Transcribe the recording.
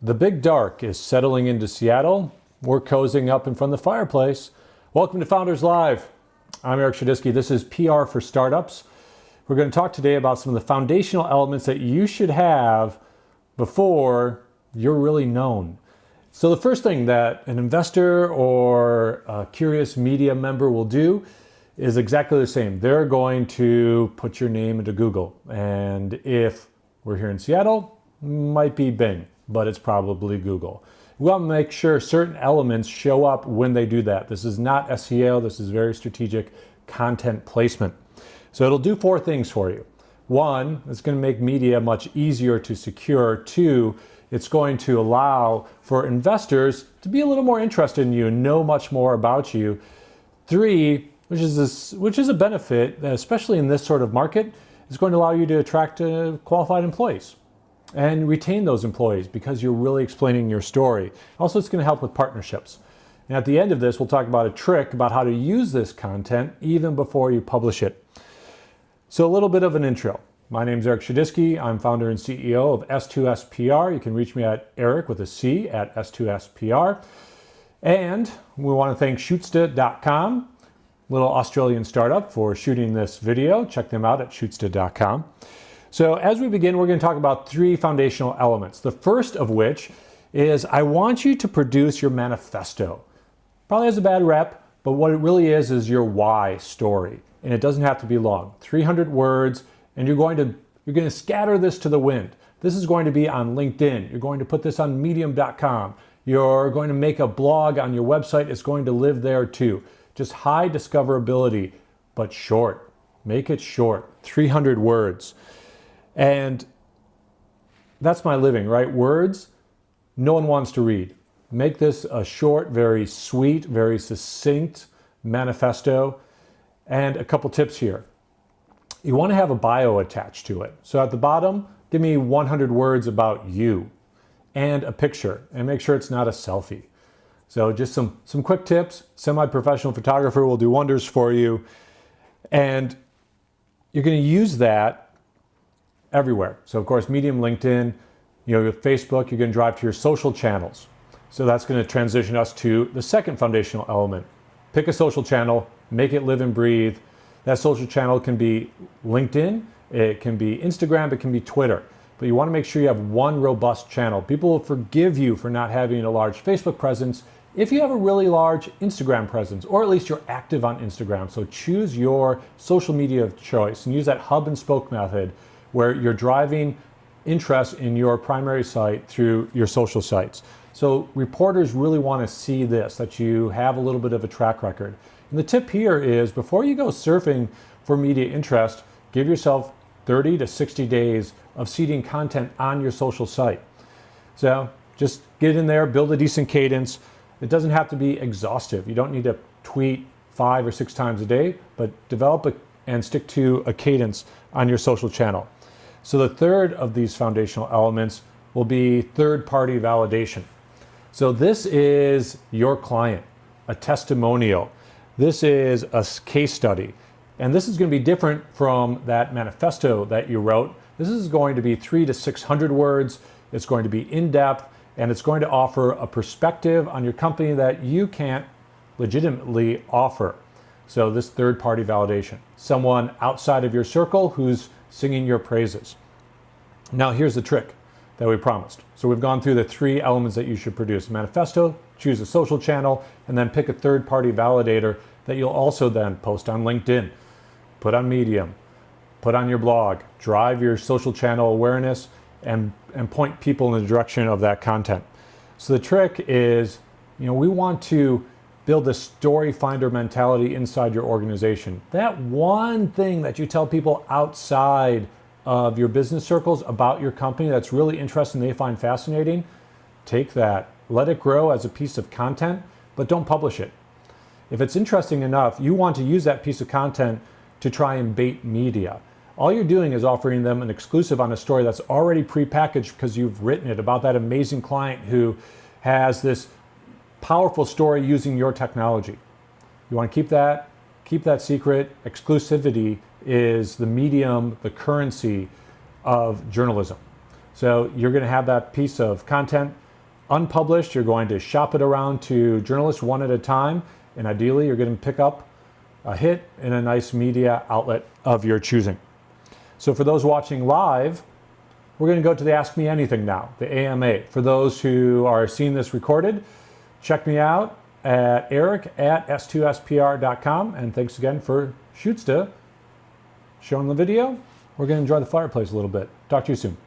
The big dark is settling into Seattle. We're cozying up in front of the fireplace. Welcome to Founders Live. I'm Eric Schudiske. This is PR for Startups. We're going to talk today about some of the foundational elements that you should have before you're really known. So the first thing that an investor or a curious media member will do is exactly the same. They're going to put your name into Google. And if we're here in Seattle, might be Bing, but it's probably Google. We want to make sure certain elements show up when they do that. This is not SEO, this is very strategic content placement. So it'll do four things for you. One, it's going to make media much easier to secure. Two, it's going to allow for investors to be a little more interested in you and know much more about you. Three, which is a benefit, especially in this sort of market, is going to allow you to attract qualified employees and retain those employees because you're really explaining your story. Also, it's going to help with partnerships. And at the end of this, we'll talk about a trick about how to use this content even before you publish it. So a little bit of an intro. My name is Eric Schudiske. I'm founder and CEO of S2S PR. You can reach me at Eric with a C at S2S PR. And we want to thank Schudiske.com, little Australian startup, for shooting this video. Check them out at Schudiske.com. So as we begin, we're going to talk about three foundational elements. The first of which is I want you to produce your manifesto. Probably has a bad rep, but what it really is your why story. And it doesn't have to be long, 300 words, and you're going to scatter this to the wind. This is going to be on LinkedIn. You're going to put this on medium.com. You're going to make a blog on your website. It's going to live there too. Just high discoverability, but short. Make it short, 300 words. And that's my living, right? Words, no one wants to read. Make this a short, very sweet, very succinct manifesto. And a couple tips here. You want to have a bio attached to it. So at the bottom, give me 100 words about you and a picture, and make sure it's not a selfie. So just some quick tips. Semi-professional photographer will do wonders for you. And you're going to use that everywhere. So of course, Medium, LinkedIn, with Facebook, you're going to drive to your social channels. So that's going to transition us to the second foundational element. Pick a social channel, make it live and breathe. That social channel can be LinkedIn, it can be Instagram, it can be Twitter. But you want to make sure you have one robust channel. People will forgive you for not having a large Facebook presence if you have a really large Instagram presence, or at least you're active on Instagram. So choose your social media of choice and use that hub and spoke method where you're driving interest in your primary site through your social sites. So reporters really want to see this, that you have a little bit of a track record. And the tip here is before you go surfing for media interest, give yourself 30 to 60 days of seeding content on your social site. So just get in there, build a decent cadence. It doesn't have to be exhaustive. You don't need to tweet 5 or 6 times a day, but develop and stick to a cadence on your social channel. So the third of these foundational elements will be third-party validation. So this is your client, a testimonial. This is a case study. And this is going to be different from that manifesto that you wrote. This is going to be 300 to 600 words. It's going to be in-depth, and it's going to offer a perspective on your company that you can't legitimately offer. So this third-party validation, someone outside of your circle who's singing your praises. Now here's the trick that we promised. So we've gone through the three elements that you should produce. Manifesto, choose a social channel, and then pick a third-party validator that you'll also then post on LinkedIn, put on Medium, put on your blog, drive your social channel awareness, and point people in the direction of that content. So the trick is, we want to build a story finder mentality inside your organization. That one thing that you tell people outside of your business circles about your company that's really interesting, they find fascinating, take that, let it grow as a piece of content, but don't publish it. If it's interesting enough, you want to use that piece of content to try and bait media. All you're doing is offering them an exclusive on a story that's already prepackaged because you've written it about that amazing client who has this powerful story using your technology. You want to keep that secret. Exclusivity is the medium, the currency of journalism. So you're going to have that piece of content, unpublished. You're going to shop it around to journalists one at a time, and ideally you're going to pick up a hit in a nice media outlet of your choosing. So for those watching live, we're going to go to the Ask Me Anything now, the AMA. For those who are seeing this recorded, check me out at eric@s2spr.com. And thanks again for Schudiske showing the video. We're going to enjoy the fireplace a little bit. Talk to you soon.